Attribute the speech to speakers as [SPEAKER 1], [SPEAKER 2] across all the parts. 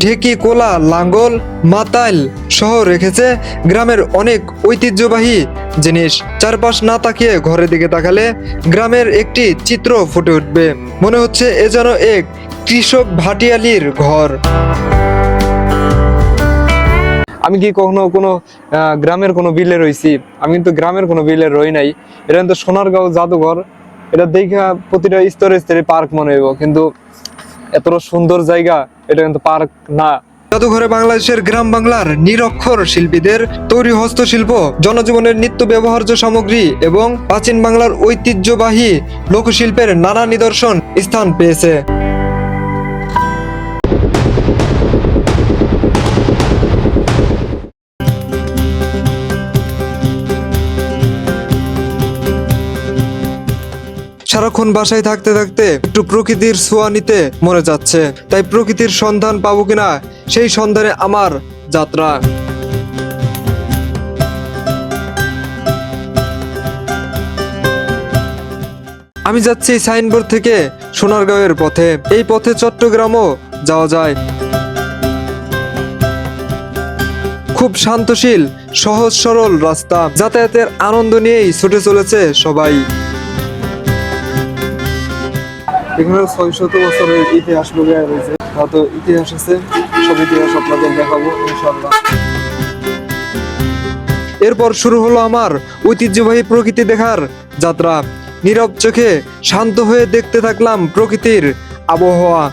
[SPEAKER 1] ঢেকি, কোলা, লাঙ্গল, মাতাল সহ রেখেছে গ্রামের অনেক ঐতিহ্যবাহী জিনিস। চারপাশ না তাকিয়ে ঘরের দিকে তাকালে গ্রামের একটি চিত্র ফুটে উঠবে। মনে হচ্ছে এ যেন এক কৃষক ভাটিয়ালির ঘর। আমি কি কখনো কোনো গ্রামের কোনো বিলে রইছি? আমি কিন্তু গ্রামের কোনো বিলে রই নাই। এটা কিন্তু সোনারগাঁও জাদুঘর। এটা দেখা প্রতিটা স্তরে স্তরে পার্ক মনে হইব, কিন্তু এত সুন্দর জায়গা এটা কিন্তু পার্ক না। জাদুঘরে বাংলাদেশের গ্রাম বাংলার নিরক্ষর শিল্পীদের তৈরি হস্তশিল্প, জনজীবনের নিত্য ব্যবহার্য সামগ্রী এবং প্রাচীন বাংলার ঐতিহ্যবাহী লোকশিল্পের নানা নিদর্শন স্থান পেয়েছে। সারাক্ষণ বাসায় থাকতে থাকতে একটু প্রকৃতির ছোঁয়া নিতে মনে যাচ্ছে, তাই প্রকৃতির সন্ধান পাবো কিনা সেই সন্ধানে আমার যাত্রা। আমি যাচ্ছি সাইনবোর্ড থেকে সোনারগাঁওয়ের পথে। এই পথে চট্টগ্রামও যাওয়া যায়। খুব শান্তশীল, সহজ সরল রাস্তা। যাতায়াতের আনন্দ নিয়েই ছুটে চলেছে সবাই। এখানে 600 বছরের ইতিহাস লুকিয়ে রয়েছে। হয়তো ইতিহাস আছে, সব ইতিহাস আপনাদের দেখাবো ইনশাআল্লাহ। এরপর শুরু হলো আমার ঐতিহ্যবাহী প্রকৃতি দেখার যাত্রা। নীরব চোখে শান্ত হয়ে দেখতে থাকলাম প্রকৃতির আবহাওয়া।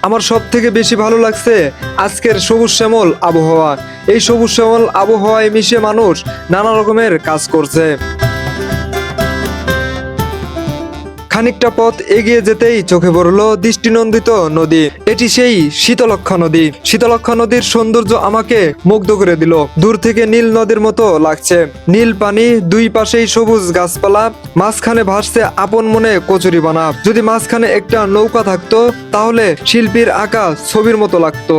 [SPEAKER 1] আমার সব থেকে বেশি ভালো লাগছে আজকের সবুজ শ্যামল আবহাওয়া। এই সবুজ শ্যামল আবহাওয়ায় মিশে মানুষ নানা রকমের কাজ করছে। খানিকটা পথ এগিয়ে যেতেই চোখে পড়ল দৃষ্টিনন্দিত নদী। এটি সেই শীতলক্ষ্যা নদী। শীতলক্ষ্যা নদীর সৌন্দর্য আমাকে মুগ্ধ করে দিল। দূর থেকে নীল নদীর মতো লাগছে। নীল পানি, দুই পাশেই সবুজ গাছপালা, মাঝখানে ভাসছে আপন মনে কচুরিপানা। যদি মাঝখানে একটা নৌকা থাকতো তাহলে শিল্পীর আঁকা ছবির মতো লাগতো।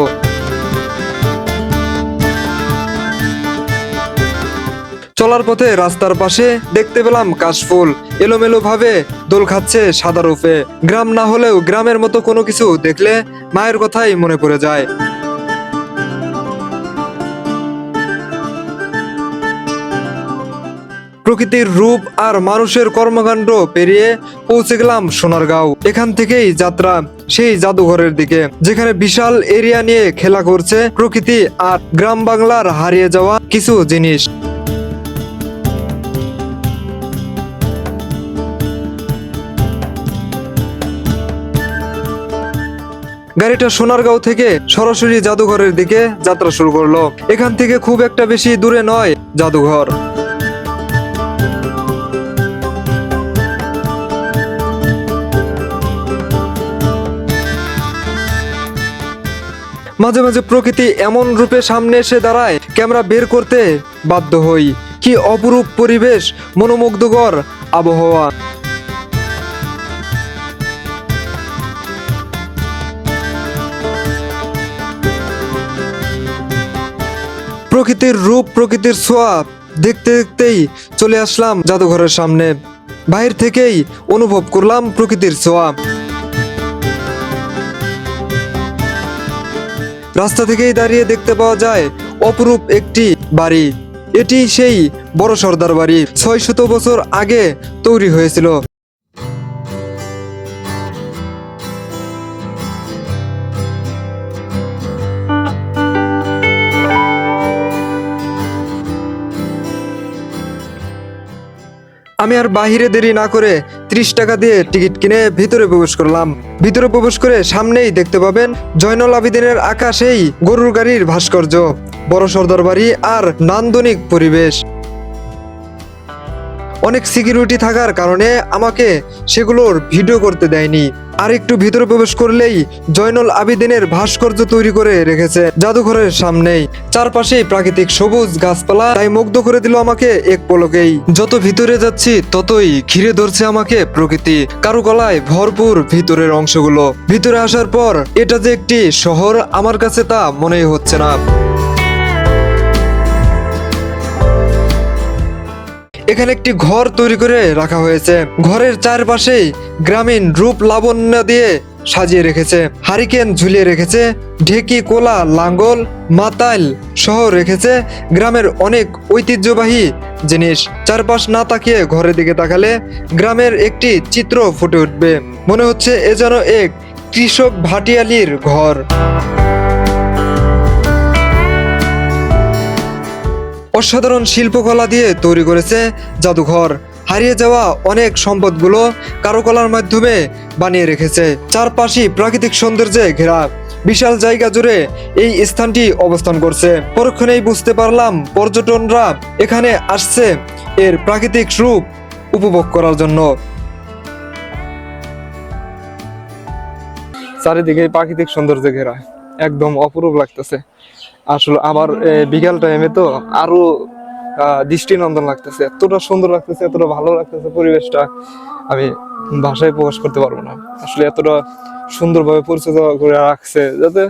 [SPEAKER 1] চলার পথে রাস্তার পাশে দেখতে পেলাম কাশফুল এলোমেলো ভাবে দোল খাচ্ছে সাদা রূপে। গ্রাম না হলেও গ্রামের মতো কোনো কিছু দেখলে মায়ের কথাই মনে পড়ে যায়। প্রকৃতির রূপ আর মানুষের কর্মকাণ্ড পেরিয়ে পৌঁছে গেলাম সোনারগাঁও। এখান থেকেই যাত্রা সেই জাদুঘরের দিকে, যেখানে বিশাল এরিয়া নিয়ে খেলা করছে প্রকৃতি আর গ্রাম বাংলার হারিয়ে যাওয়া কিছু জিনিস। গাড়িটা সোনারগাঁও থেকে সরাসরি জাদুঘরের দিকে যাত্রা শুরু করলো। এখান থেকে খুব একটা বেশি দূরে নয় জাদুঘর। মাঝে মাঝে প্রকৃতি এমন রূপে সামনে এসে দাঁড়ায়, ক্যামেরা বের করতে বাধ্য হই। কি অপরূপ পরিবেশ, মনোমুগ্ধকর আবহাওয়া। প্রকৃতির রূপ, প্রকৃতির ছোঁয়া দেখতে দেখতেই চলে আসলাম জাদুঘরের সামনে। বাইরে থেকেই অনুভব করলাম প্রকৃতির ছোঁয়া। রাস্তা থেকেই দাঁড়িয়ে দেখতে পাওয়া যায় অপরূপ একটি বাড়ি। এটি সেই বড় সর্দার বাড়ি। 600 বছর আগে তৈরি হয়েছিল। আমি আর বাহিরে দেরি না করে 30 টাকা দিয়ে টিকিট কিনে ভিতরে প্রবেশ করলাম। ভিতরে প্রবেশ করে সামনেই দেখতে পাবেন জয়নুল আবেদিনের আঁকা সেই গরুর গাড়ির ভাস্কর্য, বড় সর্দার বাড়ি আর নান্দনিক পরিবেশ। অনেক সিকিউরিটি থাকার কারণে আমাকে সেগুলোর ভিডিও করতে দেয়নি। আর একটু ভিতরে প্রবেশ করলেই জয়নুল আবেদিনের ভাস্কর্য তৈরি করে রেখেছে জাদুঘরের সামনেই। চারপাশেই প্রাকৃতিক সবুজ গাছপালা, তাই মুগ্ধ করে দিল আমাকে এক পলকেই। যত ভিতরে যাচ্ছি ততই ঘিরে ধরছে আমাকে প্রকৃতি, কারুকলায় ভরপুর ভিতরের অংশগুলো। ভিতরে আসার পর এটা যে একটি শহর আমার কাছে তা মনেই হচ্ছে না।
[SPEAKER 2] এখানে একটি ঘর তৈরি করে রাখা হয়েছে। ঘরের চারপাশেই গ্রামীণ রূপ লাবণ্য দিয়ে সাজিয়ে রেখেছে। হারিকেন ঝুলিয়ে রেখেছে, ঢেকি, কোলা, লাঙ্গল, মাতাল সহ রেখেছে গ্রামের অনেক ঐতিহ্যবাহী জিনিস। চারপাশ না তাকিয়ে ঘরের দিকে তাকালে গ্রামের একটি চিত্র ফুটে উঠবে। মনে হচ্ছে এ যেন এক কৃষক ভাটিয়ালির ঘর। অসাধারণ শিল্পকলা দিয়ে তৈরি করেছে জাদুঘর। হারিয়ে যাওয়া অনেক সম্পদগুলো কারুকলার মাধ্যমে বানিয়ে রেখেছে। চারপাশে প্রাকৃতিক সৌন্দর্যে ঘেরা বিশাল জায়গা জুড়ে এই স্থানটি অবস্থান করছে। পরক্ষণেই বুঝতে পারলাম পর্যটনরা এখানে আসছে এর প্রাকৃতিক রূপ উপভোগ করার জন্য।
[SPEAKER 1] চারিদিকে প্রাকৃতিক সৌন্দর্যে ঘেরা, একদম অপরূপ লাগতেছে। আসলে আবার বিকাল টাইমে তো আরো দৃষ্টিনন্দন লাগতেছে, এতটা সুন্দর লাগতেছে, এতটা ভালো লাগতেছে পরিবেশটা, আমি ভাষায় প্রকাশ করতে পারবো না। আসলে এতটা সুন্দরভাবে পরিচর্যা করে রাখছে যাতে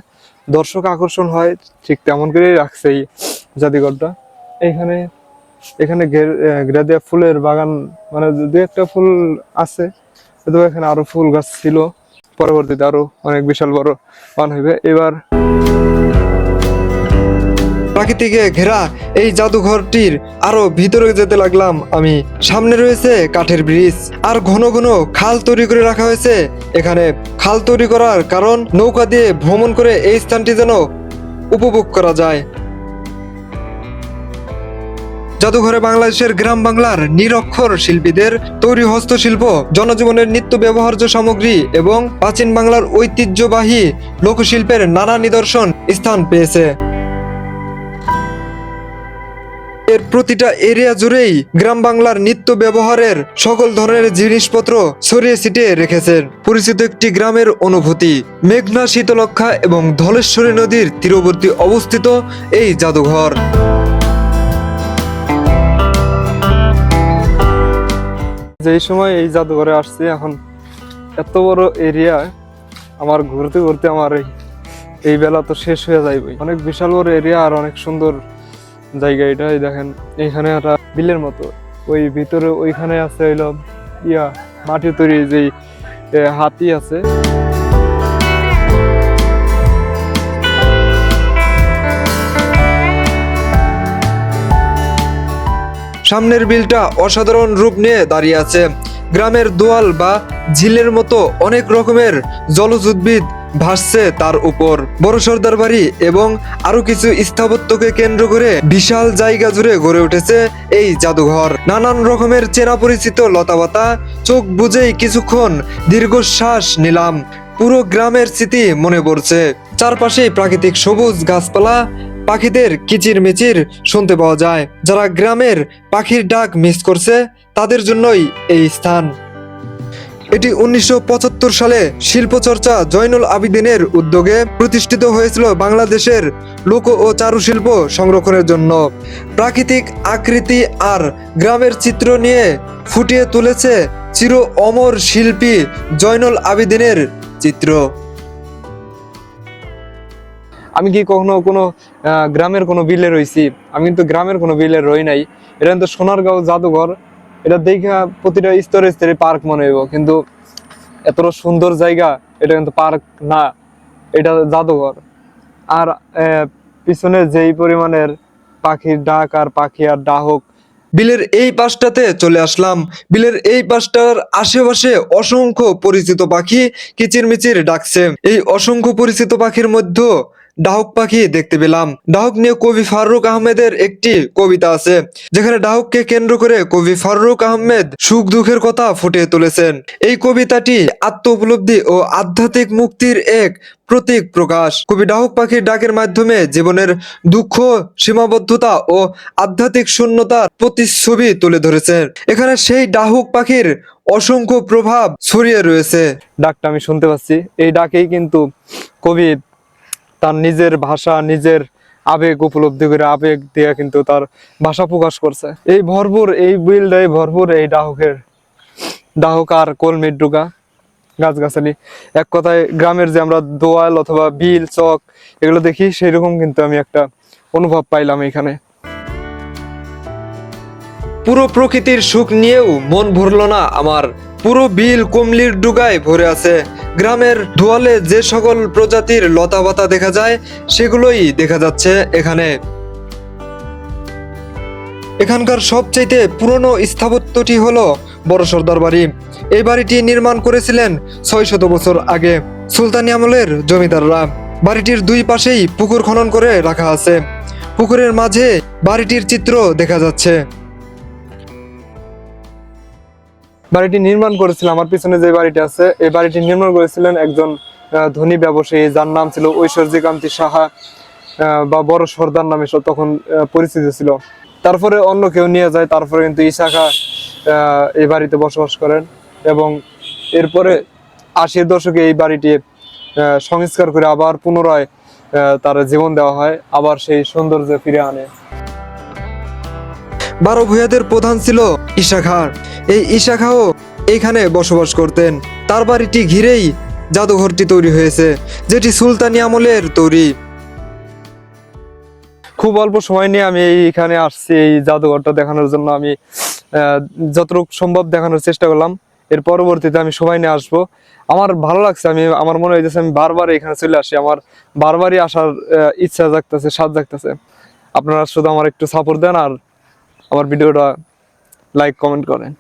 [SPEAKER 1] দর্শক আকর্ষণ হয়, ঠিক তেমন করেই রাখছে এই জাদুঘরটা। এখানে এখানে গ্রাদিয়া ফুলের বাগান, মানে দু একটা ফুল আছে, তো এখানে আরো ফুল গাছ ছিল, পরবর্তীতে আরো অনেক বিশাল বড় বান হইবে। এবার
[SPEAKER 2] প্রাকৃতিকে ঘেরা এই জাদুঘরটির আরো ভিতরে যেতে লাগলাম আমি। সামনে রয়েছে কাঠের ব্রিজ আর ঘন ঘন খাল তৈরি করে রাখা হয়েছে। এখানে খাল তৈরি করার কারণ নৌকা দিয়ে ভ্রমণ করে এই স্থানটি যেন উপভোগ করা যায়। জাদুঘরে বাংলাদেশের গ্রাম বাংলার নিরক্ষর শিল্পীদের তৈরি হস্তশিল্প, জনজীবনের নিত্য ব্যবহার্য সামগ্রী এবং প্রাচীন বাংলার ঐতিহ্যবাহী লোকশিল্পের নানা নিদর্শন স্থান পেয়েছে। এর প্রতিটা এরিয়া জুড়েই গ্রাম বাংলার নিত্য ব্যবহারের সকল ধরনের জিনিসপত্র ছড়িয়ে ছিটিয়ে রেখেছেন। পরিচিত একটি গ্রামের অনুভূতি। মেঘনা, শীতলক্ষা এবং ধলেশ্বরী নদীর তীরবর্তী অবস্থিত এই জাদুঘর।
[SPEAKER 1] যেই সময় এই জাদুঘরে আসছি, এখন এত বড় এরিয়া, আমার ঘুরতে ঘুরতে আমার এই বেলা তো শেষ হয়ে যাইবে। অনেক বিশাল বড় এরিয়া আর অনেক সুন্দর জায়গা। এটাই দেখেন, এখানে একটা বিলের মতো, ওই ভিতরে ওইখানে আছে হইলো মাটি তৈরি যেই হাতি আছে।
[SPEAKER 2] সামনের বিলটা অসাধারণ রূপ নিয়ে দাঁড়িয়ে আছে। গ্রামের দোয়াল বা ঝিলের মতো অনেক রকমের জলজ উদ্ভিদ ভাসছে তার উপর। বড় সর্দার বাড়ি এবং আরো কিছু স্থাপত্যকে কেন্দ্র করে বিশাল জায়গা জুড়ে গড়ে উঠেছে এই জাদুঘর। নানান রকমের চেনা পরিচিত লতাপাতা, চোখ বুঝেই কিছুক্ষণ দীর্ঘশ্বাস নিলাম। পুরো গ্রামের স্মৃতি মনে পড়ছে। চারপাশে প্রাকৃতিক সবুজ গাছপালা, পাখিদের কিচিরমিচির শুনতে পাওয়া যায়। যারা গ্রামের পাখির ডাক মিস করছে তাদের জন্যই এই স্থান। এটি 1975 সালে শিল্পচর্চা জয়নুল আবিদিনের উদ্যোগে প্রতিষ্ঠিত হয়েছিল বাংলাদেশের লোক ও চারুশিল্প সংরক্ষণের জন্য। প্রাকৃতিক আকৃতি আর গ্রামের চিত্র নিয়ে ফুটিয়ে তুলেছে চির অমর শিল্পী জয়নুল আবিদিনের চিত্র।
[SPEAKER 1] আমি কি কখনো কোনো গ্রামের কোনো বিলে রইছি? আমি কিন্তু গ্রামের কোনো বিলে রই নাই। এটা কিন্তু সোনারগাঁও জাদুঘর। এটা দেখা প্রতিটা স্তরে স্তরে পার্ক মনে হইব, কিন্তু এতটা সুন্দর জায়গা, এটা কিন্তু পার্ক না, এটা জাদুঘর। আর পিছনে যেই পরিমাণের পাখির ডাক আর পাখি আর ডাহক।
[SPEAKER 2] বিলের এই পাশটাতে চলে আসলাম। বিলের এই পাশটার আশেপাশে অসংখ্য পরিচিত পাখি কিচিরমিচির ডাকছে। এই অসংখ্য পরিচিত পাখির মধ্যে ডাহুক পাখি দেখতে পেলাম। ডাহুক নিয়ে কবি ফারুক আহমেদের একটি কবিতা আছে, যেখানে ডাহুককে কেন্দ্র করে কবি ফারুক আহমেদ সুখ দুঃখের কথা ফুটিয়ে তুলেছেন। এই কবিতাটি আত্ম উপলব্ধি ও আধ্যাত্মিক মুক্তির এক প্রতীক প্রকাশ। কবি ডাহুক পাখির ডাকের মাধ্যমে জীবনের দুঃখ, সীমাবদ্ধতা ও আধ্যাত্মিক শূন্যতার প্রতিচ্ছবি তুলে ধরেছেন। এখানে সেই ডাহুক পাখির অসংখ্য প্রভাব ছড়িয়ে রয়েছে।
[SPEAKER 1] ডাকটা আমি শুনতে পাচ্ছি। এই ডাকেই কিন্তু কবি তার নিজের ভাষা, নিজের আবেগ উপলব্ধি করে, আবেগ দিয়ে কিন্তু তার ভাষা প্রকাশ করছে। এই ভরপুর এই বিলটাই ভরপুর এই ডাহুক আর কলমির ডুগা গাছগাছালি। এক কথায় গ্রামের যে আমরা দোয়াল অথবা বিল, চক এগুলো দেখি, সেই রকম কিন্তু আমি একটা অনুভব পাইলাম এখানে।
[SPEAKER 2] পুরো প্রকৃতির সুখ নিয়েও মন ভরল না আমার। পুরো বিল কমলির ডুগায় ভরে আছে। গ্রামের দুয়ালে যে সকল প্রজাতির লতাপাতা দেখা যায় সেগুলোই দেখা যাচ্ছে এখানে। এখানকার সবচাইতে পুরনো স্থাপত্যটি হলো বড় সর্দার বাড়ি। এই বাড়িটি নির্মাণ করেছিলেন 600 বছর আগে সুলতানি আমলের জমিদাররা। বাড়িটির দুই পাশেই পুকুর খনন করে রাখা আছে। পুকুরের মাঝে বাড়িটির চিত্র দেখা যাচ্ছে।
[SPEAKER 1] বাড়িটি নির্মাণ করেছিলেন, আমার পিছনে যে বাড়িটি আছে এই বাড়িটি নির্মাণ করেছিলেন একজন ধনী ব্যবসায়ী, যার নাম ছিল ঐশ্বর্যকান্তি সাহা বা বড় সর্দার নামে তখন পরিচিত ছিল। তারপরে অন্য কেউ নিয়ে যায়, তারপরে কিন্তু ইসা খাঁ এই বাড়িতে বসবাস করেন এবং এরপরে 80-এর দশকে এই বাড়িটি সংস্কার করে আবার পুনরায় তার জীবন দেওয়া হয়, আবার সেই সৌন্দর্য ফিরে আনে।
[SPEAKER 2] 12 ভূঁইয়াদের প্রধান ছিল ঈশা খাঁ। এই ঈশা খাঁও এইখানে বসবাস করতেন। তার বাড়িটি ঘিরেই জাদুঘরটি তৈরি হয়েছে, যেটি সুলতানি আমলের তৈরি।
[SPEAKER 1] খুব অল্প সময় নিয়ে আমি এইখানে আসছি এই জাদুঘরটা দেখানোর জন্য। আমি যতটুকু সম্ভব দেখানোর চেষ্টা করলাম। এর পরবর্তীতে আমি সময় নিয়ে আসবো। আমার ভালো লাগছে, আমার মনে হয়েছে আমি বারবার এখানে চলে আসি, আমার বারবারই আসার ইচ্ছা জাগতেছে, স্বাদ জাগতেছে। আপনারা শুধু আমার একটু সাপোর্ট দেন আর আমার ভিডিওটা লাইক কমেন্ট করেন।